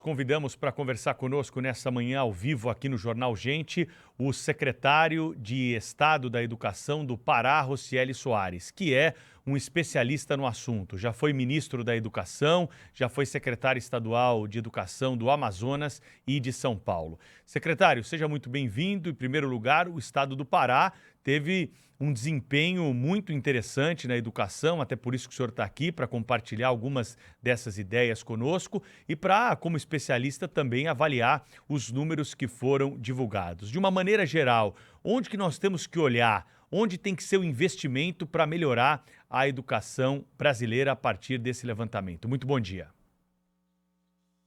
Convidamos para conversar conosco nesta manhã ao vivo aqui no Jornal Gente, o secretário de Estado da Educação do Pará, Rocieli Soares, que é um especialista no assunto. Já foi ministro da Educação, já foi secretário estadual de Educação do Amazonas e de São Paulo. Secretário, seja muito bem-vindo. Em primeiro lugar, o Estado do Pará teve um desempenho muito interessante na educação, até por isso que o senhor está aqui, para compartilhar algumas dessas ideias conosco e para, como especialista, também avaliar os números que foram divulgados. De uma maneira geral, onde que nós temos que olhar, onde tem que ser o investimento para melhorar a educação brasileira a partir desse levantamento? Muito bom dia.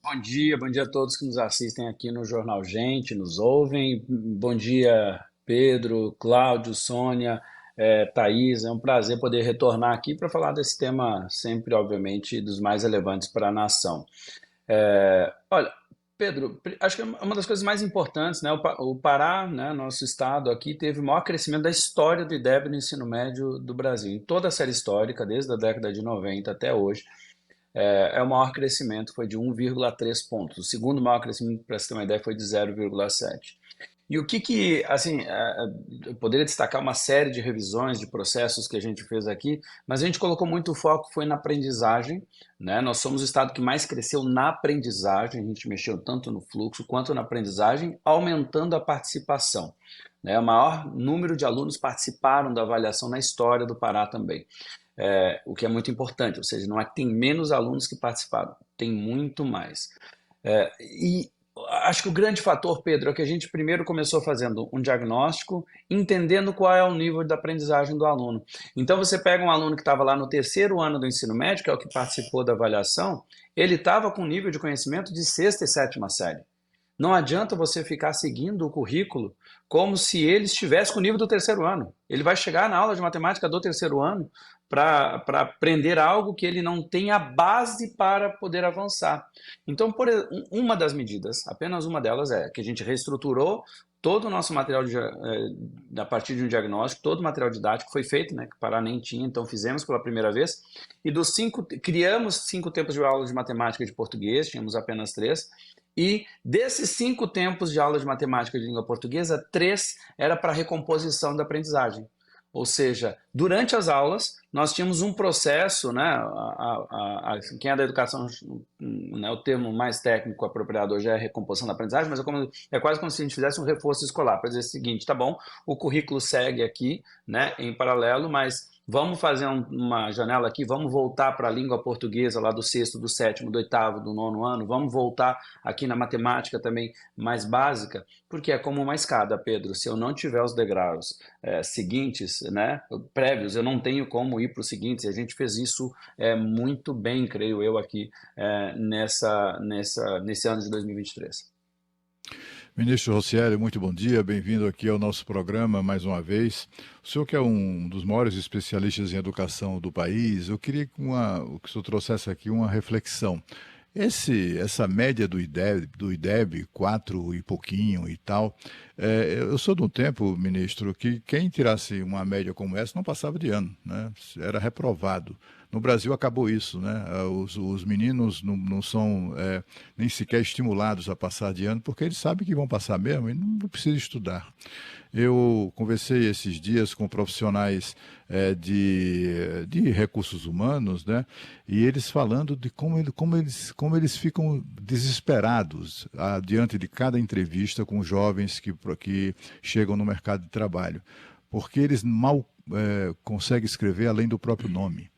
Bom dia a todos que nos assistem aqui no Jornal Gente, nos ouvem. Bom dia, Pedro, Cláudio, Sônia, Thaís. É um prazer poder retornar aqui para falar desse tema sempre, obviamente, dos mais relevantes para a nação. Olha, Pedro, acho que é uma das coisas mais importantes, né? O Pará, né, nosso estado aqui, teve o maior crescimento da história do IDEB no ensino médio do Brasil. Em toda a série histórica, desde a década de 90 até hoje, o maior crescimento foi de 1,3 pontos. O segundo maior crescimento, para você ter uma ideia, foi de 0,7. E o que assim, eu poderia destacar uma série de revisões de processos que a gente fez aqui, mas a gente colocou muito foco foi na aprendizagem, né? Nós somos o estado que mais cresceu na aprendizagem, a gente mexeu tanto no fluxo quanto na aprendizagem, aumentando a participação, né? O maior número de alunos participaram da avaliação na história do Pará também. O que é muito importante, ou seja, não é que tem menos alunos que participaram, tem muito mais. E acho que o grande fator, Pedro, é que a gente primeiro começou fazendo um diagnóstico, entendendo qual é o nível da aprendizagem do aluno. Então você pega um aluno que estava lá no terceiro ano do ensino médio, que é o que participou da avaliação, ele estava com nível de conhecimento de sexta e sétima série. Não adianta você ficar seguindo o currículo como se ele estivesse com o nível do terceiro ano. Ele vai chegar na aula de matemática do terceiro ano para aprender algo que ele não tem a base para poder avançar. Então, uma das medidas, apenas uma delas, é que a gente reestruturou todo o nosso material a partir de um diagnóstico, todo o material didático foi feito, né, que o Pará nem tinha, então fizemos pela primeira vez, e criamos 5 tempos de aula de matemática e de português, tínhamos apenas 3, e desses 5 tempos de aula de matemática de língua portuguesa, 3 era para recomposição da aprendizagem. Ou seja, durante as aulas, nós tínhamos um processo, né, quem é da educação, né, o termo mais técnico apropriado hoje é recomposição da aprendizagem, mas é quase como se a gente fizesse um reforço escolar, para dizer o seguinte, tá bom, o currículo segue aqui, né, em paralelo, mas vamos fazer uma janela aqui, vamos voltar para a língua portuguesa lá do sexto, do sétimo, do oitavo, do nono ano, vamos voltar aqui na matemática também mais básica, porque é como uma escada, Pedro, se eu não tiver os degraus seguintes, né, prévios, eu não tenho como ir para os seguintes, e a gente fez isso muito bem, creio eu, aqui nesse ano de 2023. Ministro Rocieli, muito bom dia, bem-vindo aqui ao nosso programa mais uma vez. O senhor que é um dos maiores especialistas em educação do país, eu queria que o senhor trouxesse aqui uma reflexão. Essa média do IDEB, 4 e pouquinho e tal, eu sou de um tempo, ministro, que quem tirasse uma média como essa não passava de ano, né? Era reprovado. No Brasil acabou isso, né? Os meninos não são nem sequer estimulados a passar de ano, porque eles sabem que vão passar mesmo e não precisam estudar. Eu conversei esses dias com profissionais de recursos humanos, né? E eles falando de como eles ficam desesperados diante de cada entrevista com jovens que chegam no mercado de trabalho, porque eles mal conseguem escrever além do próprio nome.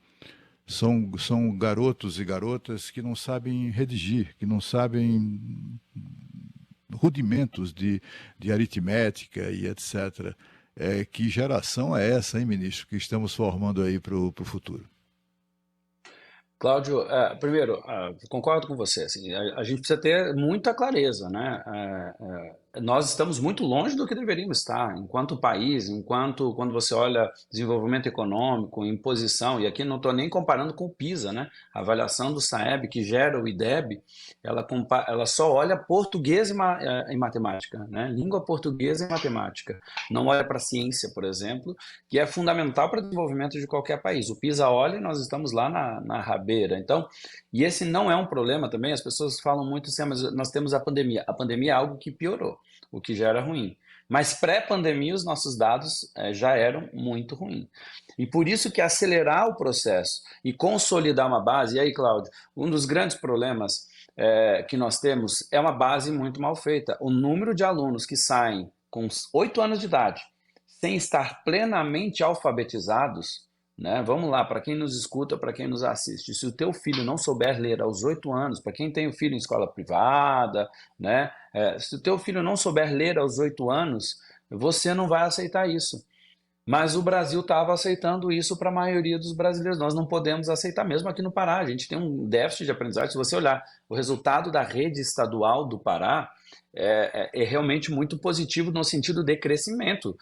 São garotos e garotas que não sabem redigir, que não sabem rudimentos de aritmética e etc. Que geração é essa, hein, ministro, que estamos formando aí para o futuro? Cláudio, primeiro, concordo com você. Assim, a gente precisa ter muita clareza, né? nós estamos muito longe do que deveríamos estar, enquanto país, quando você olha desenvolvimento econômico, imposição, e aqui não estou nem comparando com o PISA, né? A avaliação do SAEB, que gera o IDEB, ela só olha português e matemática, né? Língua portuguesa e matemática. Não olha para a ciência, por exemplo, que é fundamental para o desenvolvimento de qualquer país. O PISA olha e nós estamos lá na rabeira. Então, e esse não é um problema também, as pessoas falam muito assim, mas nós temos a pandemia. A pandemia é algo que piorou, o que já era ruim. Mas pré-pandemia os nossos dados já eram muito ruins. E por isso que acelerar o processo e consolidar uma base, e aí, Cláudio, um dos grandes problemas que nós temos é uma base muito mal feita. O número de alunos que saem com 8 anos de idade, sem estar plenamente alfabetizados, né? Vamos lá, para quem nos escuta, para quem nos assiste, se o teu filho não souber ler aos 8 anos, para quem tem o filho em escola privada, né? Se o teu filho não souber ler aos 8 anos, você não vai aceitar isso. Mas o Brasil estava aceitando isso para a maioria dos brasileiros. Nós não podemos aceitar, mesmo aqui no Pará. A gente tem um déficit de aprendizagem. Se você olhar o resultado da rede estadual do Pará, é realmente muito positivo no sentido de crescimento.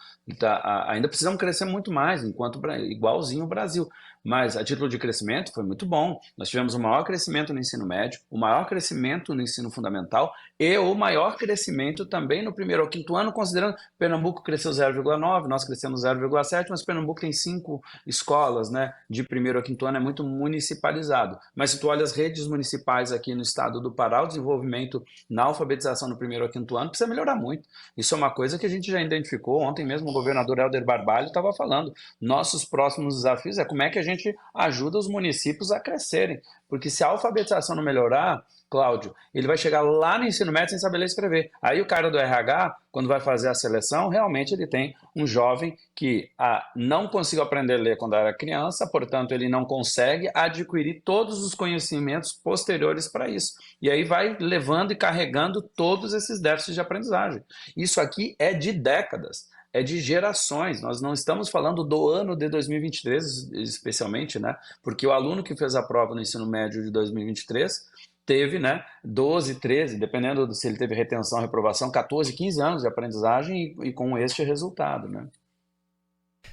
Ainda precisamos crescer muito mais, igualzinho o Brasil. Mas a título de crescimento foi muito bom. Nós tivemos o maior crescimento no ensino médio, o maior crescimento no ensino fundamental e o maior crescimento também no primeiro ao quinto ano, considerando Pernambuco cresceu 0,9, nós crescemos 0,7, mas Pernambuco tem 5 escolas, né, de primeiro ao quinto ano, é muito municipalizado. Mas se tu olha as redes municipais aqui no estado do Pará, o desenvolvimento na alfabetização no primeiro ao quinto ano precisa melhorar muito. Isso é uma coisa que a gente já identificou. Ontem mesmo o governador Helder Barbalho estava falando. Nossos próximos desafios é como é que a gente ajuda os municípios a crescerem. Porque se a alfabetização não melhorar, Cláudio, ele vai chegar lá no ensino médio sem saber ler e escrever. Aí o cara do RH, quando vai fazer a seleção, realmente ele tem um jovem que não conseguiu aprender a ler quando era criança, portanto ele não consegue adquirir todos os conhecimentos posteriores para isso. E aí vai levando e carregando todos esses déficits de aprendizagem. Isso aqui é de décadas. É de gerações, nós não estamos falando do ano de 2023 especialmente, né? Porque o aluno que fez a prova no ensino médio de 2023 teve, né, 12, 13, dependendo se ele teve retenção, reprovação, 14, 15 anos de aprendizagem e com este resultado, né?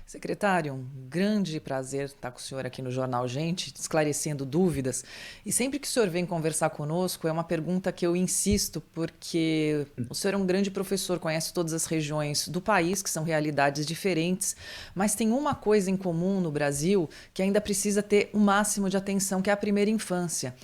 Secretário, um grande prazer estar com o senhor aqui no Jornal Gente, esclarecendo dúvidas. E sempre que o senhor vem conversar conosco, é uma pergunta que eu insisto, porque o senhor é um grande professor, conhece todas as regiões do país, que são realidades diferentes, mas tem uma coisa em comum no Brasil que ainda precisa ter o máximo de atenção, que é a primeira infância.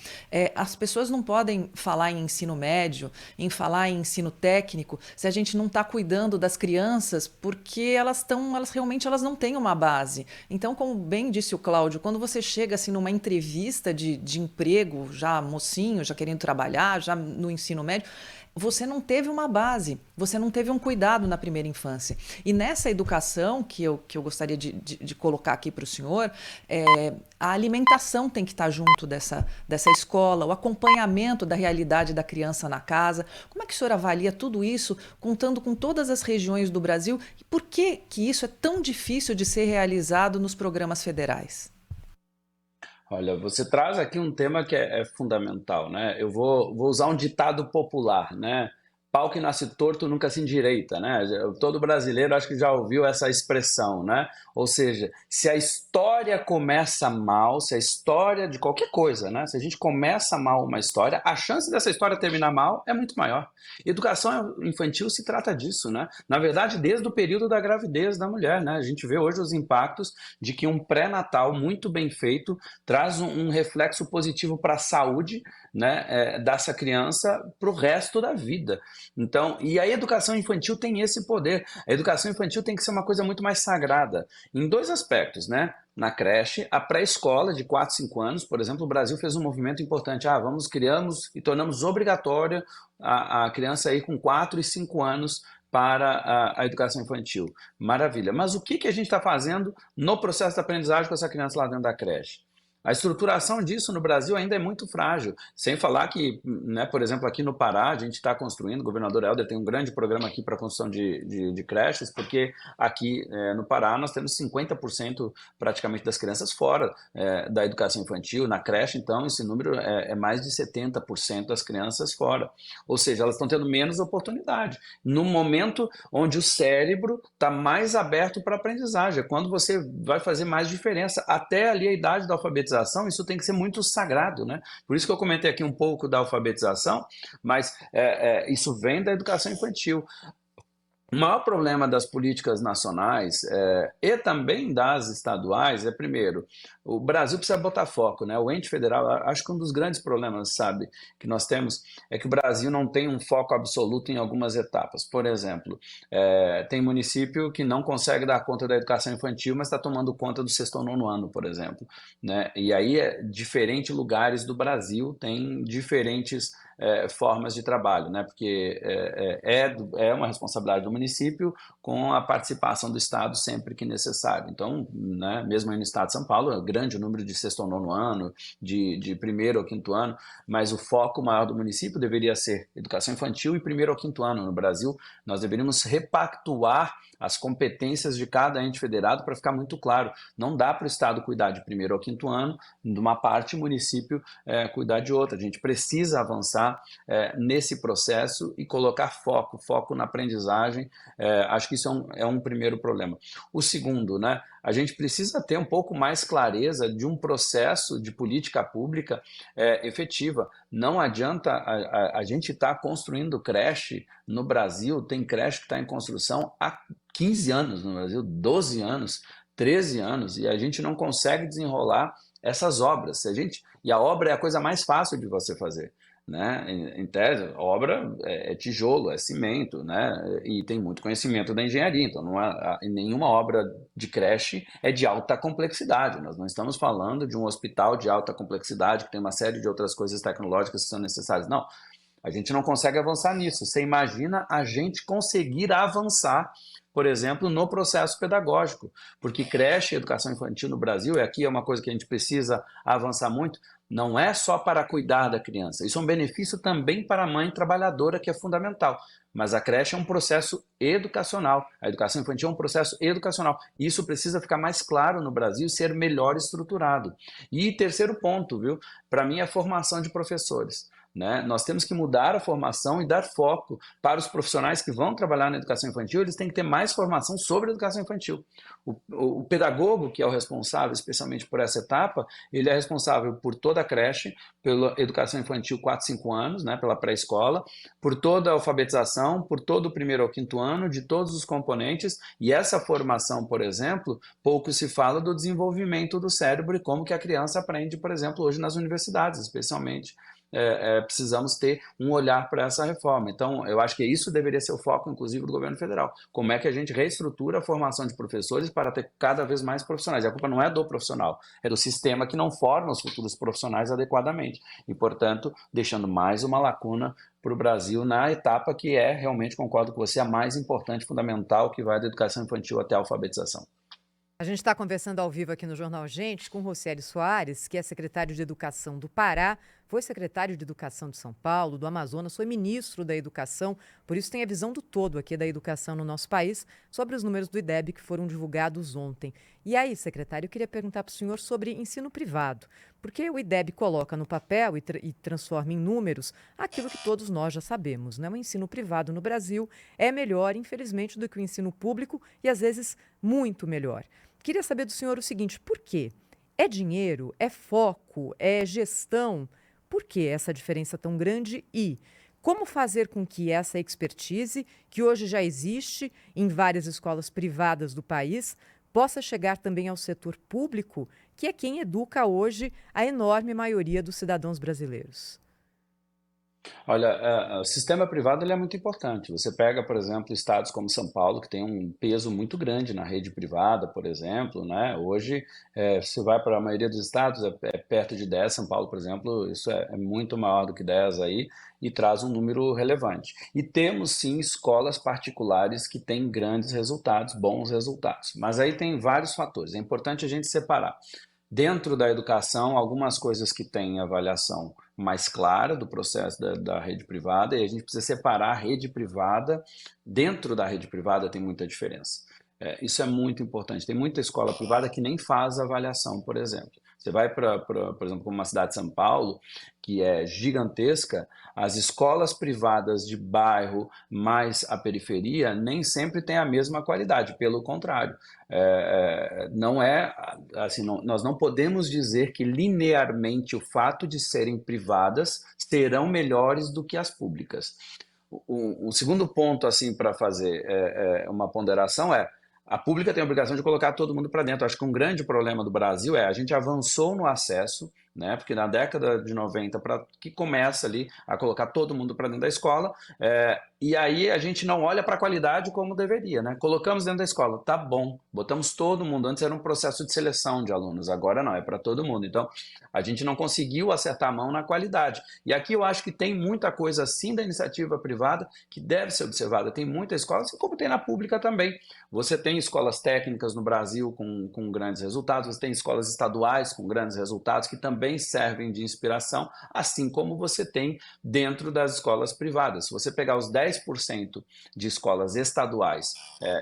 As pessoas não podem falar em ensino médio, em falar em ensino técnico, se a gente não está cuidando das crianças, porque elas realmente não têm uma base. Então, como bem disse o Cláudio, quando você chega assim numa entrevista de emprego, já mocinho, já querendo trabalhar, já no ensino médio, você não teve uma base, você não teve um cuidado na primeira infância. E nessa educação que eu gostaria de colocar aqui para o senhor, a alimentação tem que estar junto dessa escola, o acompanhamento da realidade da criança na casa. Como é que o senhor avalia tudo isso, contando com todas as regiões do Brasil? E por que isso é tão difícil de ser realizado nos programas federais? Olha, você traz aqui um tema que é fundamental, né? Eu vou usar um ditado popular, né? Pau que nasce torto nunca se endireita, né? Todo brasileiro acho que já ouviu essa expressão, né? Ou seja, se a história começa mal, se a história de qualquer coisa, né? Se a gente começa mal uma história, a chance dessa história terminar mal é muito maior. Educação infantil se trata disso, né? Na verdade, desde o período da gravidez da mulher, né? A gente vê hoje os impactos de que um pré-natal muito bem feito traz um reflexo positivo para a saúde, né, dessa criança para o resto da vida. Então, e a educação infantil tem esse poder. A educação infantil tem que ser uma coisa muito mais sagrada, em 2 aspectos, né? Na creche, a pré-escola de 4, 5 anos, por exemplo, o Brasil fez um movimento importante. Criamos e tornamos obrigatória a criança ir com 4 e 5 anos para a educação infantil. Maravilha. Mas o que a gente está fazendo no processo de aprendizagem com essa criança lá dentro da creche? A estruturação disso no Brasil ainda é muito frágil, sem falar que, né, por exemplo, aqui no Pará, a gente está construindo, o governador Helder tem um grande programa aqui para a construção de creches, porque aqui no Pará nós temos 50% praticamente das crianças fora da educação infantil, na creche, então esse número é mais de 70% das crianças fora, ou seja, elas estão tendo menos oportunidade, no momento onde o cérebro está mais aberto para a aprendizagem, é quando você vai fazer mais diferença, até ali a idade da alfabetização, isso tem que ser muito sagrado, né? Por isso que eu comentei aqui um pouco da alfabetização, mas isso vem da educação infantil. O maior problema das políticas nacionais e também das estaduais é, primeiro, o Brasil precisa botar foco, né? O ente federal, acho que um dos grandes problemas, sabe, que nós temos é que o Brasil não tem um foco absoluto em algumas etapas. Por exemplo, tem município que não consegue dar conta da educação infantil, mas está tomando conta do sexto ou nono ano, por exemplo, né? E aí, diferentes lugares do Brasil têm diferentes formas de trabalho, né? Porque é uma responsabilidade do município com a participação do Estado sempre que necessário. Então, né, mesmo aí no Estado de São Paulo, é grande o número de sexto ou nono ano, de primeiro ou quinto ano, mas o foco maior do município deveria ser educação infantil e primeiro ou quinto ano. No Brasil, nós deveríamos repactuar as competências de cada ente federado para ficar muito claro. Não dá para o Estado cuidar de primeiro ou quinto ano de uma parte, o município cuidar de outra. A gente precisa avançar nesse processo e colocar foco na aprendizagem. Acho que isso é um primeiro problema. O segundo, né, a gente precisa ter um pouco mais clareza de um processo de política pública efetiva. Não adianta a gente estar construindo creche no Brasil, tem creche que está em construção há 15 anos no Brasil, 12 anos, 13 anos, e a gente não consegue desenrolar essas obras. E a obra é a coisa mais fácil de você fazer, né? Em tese, a obra é tijolo, é cimento, né? E tem muito conhecimento da engenharia, então nenhuma obra de creche é de alta complexidade. Nós não estamos falando de um hospital de alta complexidade que tem uma série de outras coisas tecnológicas que são necessárias. Não, a gente não consegue avançar nisso. Você imagina a gente conseguir avançar, por exemplo, no processo pedagógico, porque creche e educação infantil no Brasil, e aqui é uma coisa que a gente precisa avançar muito, não é só para cuidar da criança, isso é um benefício também para a mãe trabalhadora, que é fundamental, mas a creche é um processo educacional, a educação infantil é um processo educacional, e isso precisa ficar mais claro no Brasil e ser melhor estruturado. E terceiro ponto, viu? Para mim é a formação de professores. Né? Nós temos que mudar a formação e dar foco para os profissionais que vão trabalhar na educação infantil, eles têm que ter mais formação sobre a educação infantil. O pedagogo, que é o responsável especialmente por essa etapa, ele é responsável por toda a creche, pela educação infantil 4, 5 anos, né, pela pré-escola, por toda a alfabetização, por todo o primeiro ao quinto ano, de todos os componentes, e essa formação, por exemplo, pouco se fala do desenvolvimento do cérebro e como que a criança aprende, por exemplo, hoje nas universidades, especialmente. Precisamos ter um olhar para essa reforma. Então, eu acho que isso deveria ser o foco, inclusive, do governo federal. Como é que a gente reestrutura a formação de professores para ter cada vez mais profissionais? A culpa não é do profissional, é do sistema que não forma os futuros profissionais adequadamente. E, portanto, deixando mais uma lacuna para o Brasil na etapa que realmente, concordo com você, a mais importante, fundamental, que vai da educação infantil até a alfabetização. A gente está conversando ao vivo aqui no Jornal Gente com Rocieli Soares, que é secretário de Educação do Pará, foi secretário de Educação de São Paulo, do Amazonas, foi ministro da Educação, por isso tem a visão do todo aqui da educação no nosso país, sobre os números do IDEB que foram divulgados ontem. E aí, secretário, eu queria perguntar para o senhor sobre ensino privado, porque o IDEB coloca no papel e transforma em números aquilo que todos nós já sabemos, né? O ensino privado no Brasil é melhor, infelizmente, do que o ensino público e, às vezes, muito melhor. Queria saber do senhor o seguinte, por quê? É dinheiro? É foco? É gestão? Por que essa diferença tão grande e como fazer com que essa expertise, que hoje já existe em várias escolas privadas do país, possa chegar também ao setor público, que é quem educa hoje a enorme maioria dos cidadãos brasileiros? Olha, o sistema privado ele é muito importante. Você pega, por exemplo, estados como São Paulo, que tem um peso muito grande na rede privada, por exemplo, né? Hoje, você vai para a maioria dos estados, é perto de 10, São Paulo, por exemplo, isso é muito maior do que 10 aí, e traz um número relevante. E temos, sim, escolas particulares que têm grandes resultados, bons resultados. Mas aí tem vários fatores, é importante a gente separar. Dentro da educação, algumas coisas que têm avaliação mais clara do processo da rede privada, e a gente precisa separar a rede privada. Dentro da rede privada tem muita diferença. Isso é muito importante. Tem muita escola privada que nem faz avaliação, por exemplo. Você vai por exemplo, como uma cidade de São Paulo, que é gigantesca, as escolas privadas de bairro mais à periferia nem sempre têm a mesma qualidade, pelo contrário. Não é assim, nós não podemos dizer que linearmente o fato de serem privadas serão melhores do que as públicas. O segundo ponto assim para fazer uma ponderação a pública tem a obrigação de colocar todo mundo para dentro. Acho que um grande problema do Brasil a gente avançou no acesso, né? Porque na década de 90 que começa ali a colocar todo mundo para dentro da escola, e aí a gente não olha para a qualidade como deveria, né? Colocamos dentro da escola, tá bom, botamos todo mundo. Antes era um processo de seleção de alunos, agora não, é para todo mundo. Então a gente não conseguiu acertar a mão na qualidade. E aqui eu acho que tem muita coisa assim da iniciativa privada que deve ser observada. Tem muita escola, assim como tem na pública também. Você tem escolas técnicas no Brasil com grandes resultados, você tem escolas estaduais com grandes resultados que também servem de inspiração, assim como você tem dentro das escolas privadas. Se você pegar os 10% de escolas estaduais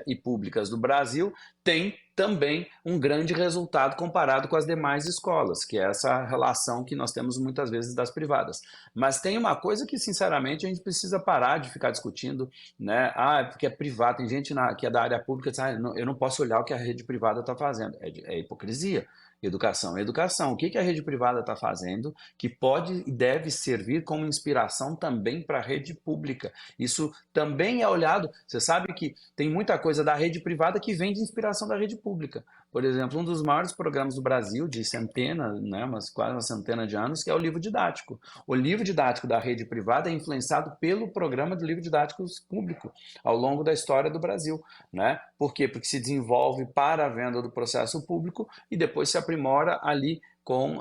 e públicas do Brasil, tem também um grande resultado comparado com as demais escolas, que é essa relação que nós temos muitas vezes das privadas. Mas tem uma coisa que, sinceramente, a gente precisa parar de ficar discutindo, né? Porque é privado. Tem gente que é da área pública que diz, eu não posso olhar o que a rede privada está fazendo. É hipocrisia. Educação é educação. O que a rede privada está fazendo que pode e deve servir como inspiração também para a rede pública? Isso também é olhado. Você sabe que tem muita coisa da rede privada que vem de inspiração da rede pública. Por exemplo, um dos maiores programas do Brasil, de centenas, né, quase uma centena de anos, que é o livro didático. O livro didático da rede privada é influenciado pelo programa do livro didático público ao longo da história do Brasil, né? Por quê? Porque se desenvolve para a venda do processo público e depois se aprimora ali com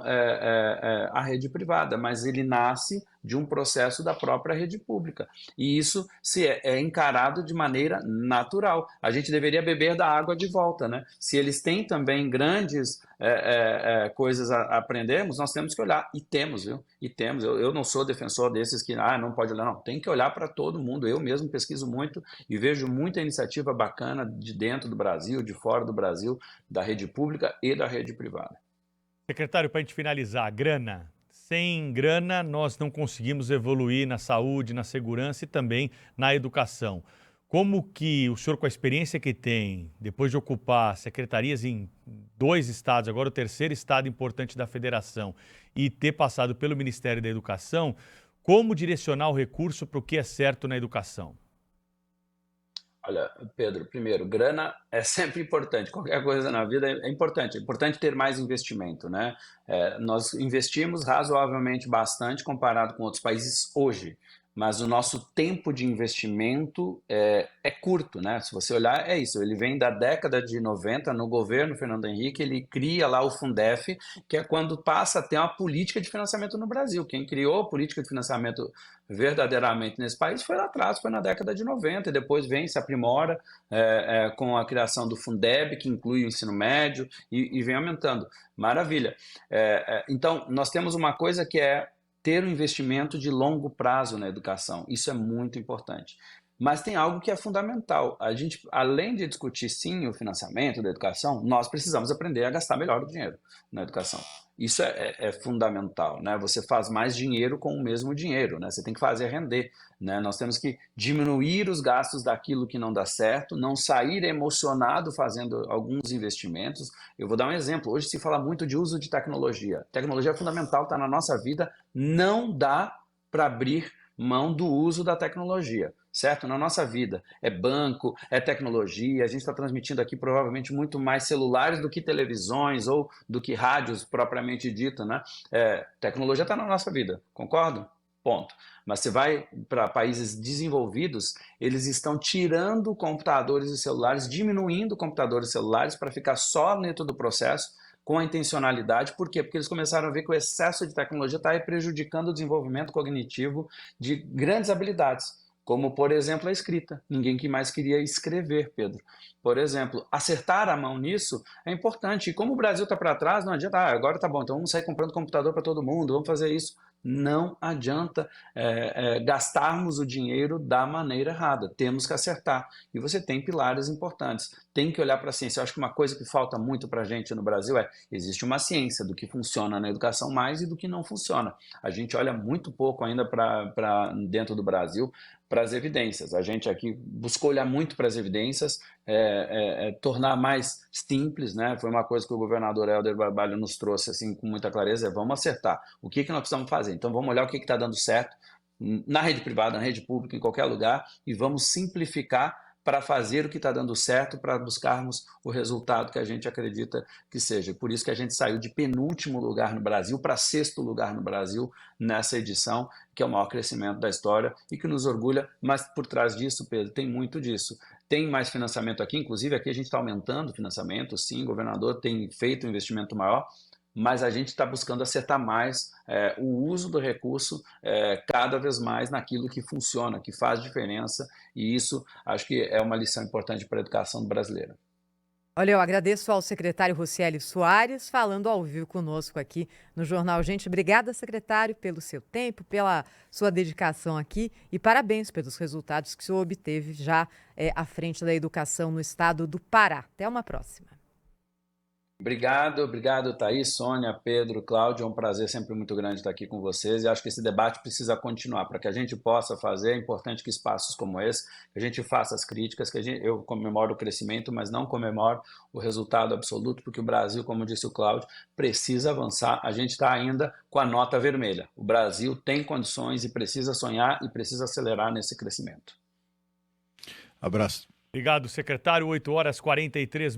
a rede privada, mas ele nasce de um processo da própria rede pública. E isso é encarado de maneira natural. A gente deveria beber da água de volta, né? Se eles têm também grandes coisas a aprendermos, nós temos que olhar. E temos, viu? E temos. Eu não sou defensor desses que não pode olhar, não. Tem que olhar para todo mundo. Eu mesmo pesquiso muito e vejo muita iniciativa bacana de dentro do Brasil, de fora do Brasil, da rede pública e da rede privada. Secretário, para a gente finalizar, grana. Sem grana, nós não conseguimos evoluir na saúde, na segurança e também na educação. Como que o senhor, com a experiência que tem, depois de ocupar secretarias em 2 estados, agora o 3º estado importante da federação, e ter passado pelo Ministério da Educação, como direcionar o recurso para o que é certo na educação? Olha, Pedro, primeiro, grana é sempre importante. Qualquer coisa na vida é importante. É importante ter mais investimento, né? Nós investimos razoavelmente bastante comparado com outros países hoje, mas o nosso tempo de investimento é curto, né? Se você olhar, é isso. Ele vem da década de 90, no governo Fernando Henrique, ele cria lá o Fundef, que é quando passa a ter uma política de financiamento no Brasil. Quem criou a política de financiamento verdadeiramente nesse país foi lá atrás, foi na década de 90, e depois vem, se aprimora com a criação do Fundeb, que inclui o ensino médio, e vem aumentando. Maravilha. Então, nós temos uma coisa que é ter um investimento de longo prazo na educação. Isso é muito importante. Mas tem algo que é fundamental. A gente, além de discutir, sim, o financiamento da educação, nós precisamos aprender a gastar melhor o dinheiro na educação. Isso é fundamental, né? Você faz mais dinheiro com o mesmo dinheiro, né? Você tem que fazer render, né? Nós temos que diminuir os gastos daquilo que não dá certo, não sair emocionado fazendo alguns investimentos. Eu vou dar um exemplo. Hoje se fala muito de uso de tecnologia. Tecnologia é fundamental, está na nossa vida. Não dá para abrir mão do uso da tecnologia, certo? Na nossa vida. É banco, é tecnologia, a gente está transmitindo aqui provavelmente muito mais celulares do que televisões ou do que rádios propriamente dito, né? Tecnologia está na nossa vida, concordo? Ponto. Mas você vai para países desenvolvidos, eles estão tirando computadores e celulares, diminuindo computadores e celulares para ficar só dentro do processo, com a intencionalidade. Por quê? Porque eles começaram a ver que o excesso de tecnologia está prejudicando o desenvolvimento cognitivo de grandes habilidades. como, por exemplo, a escrita. Ninguém que mais queria escrever, Pedro. Por exemplo, acertar a mão nisso é importante. E como o Brasil está para trás, não adianta, agora tá bom, então vamos sair comprando computador para todo mundo, vamos fazer isso. Não adianta gastarmos o dinheiro da maneira errada. Temos que acertar. E você tem pilares importantes. Tem que olhar para a ciência. Eu acho que uma coisa que falta muito para a gente no Brasil existe uma ciência do que funciona na educação mais e do que não funciona. A gente olha muito pouco ainda para dentro do Brasil para as evidências. A gente aqui buscou olhar muito para as evidências, tornar mais simples, né? Foi uma coisa que o governador Helder Barbalho nos trouxe assim, com muita clareza, vamos acertar. O que nós precisamos fazer? Então vamos olhar o que está dando certo na rede privada, na rede pública, em qualquer lugar, e vamos simplificar para fazer o que está dando certo, para buscarmos o resultado que a gente acredita que seja. Por isso que a gente saiu de penúltimo lugar no Brasil para 6º lugar no Brasil nessa edição, que é o maior crescimento da história e que nos orgulha, mas por trás disso, Pedro, tem muito disso. Tem mais financiamento aqui, inclusive aqui a gente está aumentando o financiamento, sim, o governador tem feito um investimento maior, mas a gente está buscando acertar mais o uso do recurso cada vez mais naquilo que funciona, que faz diferença, e isso acho que é uma lição importante para a educação brasileira. Olha, eu agradeço ao secretário Rocieli Soares falando ao vivo conosco aqui no Jornal Gente. Obrigada, secretário, pelo seu tempo, pela sua dedicação aqui e parabéns pelos resultados que o senhor obteve já à frente da educação no estado do Pará. Até uma próxima. Obrigado, Thaís, Sônia, Pedro, Cláudio, é um prazer sempre muito grande estar aqui com vocês e acho que esse debate precisa continuar. Para que a gente possa fazer, é importante que espaços como esse, que a gente faça as críticas, eu comemoro o crescimento, mas não comemoro o resultado absoluto, porque o Brasil, como disse o Cláudio, precisa avançar. A gente está ainda com a nota vermelha. O Brasil tem condições e precisa sonhar e precisa acelerar nesse crescimento. Abraço. Obrigado, secretário. 8h43.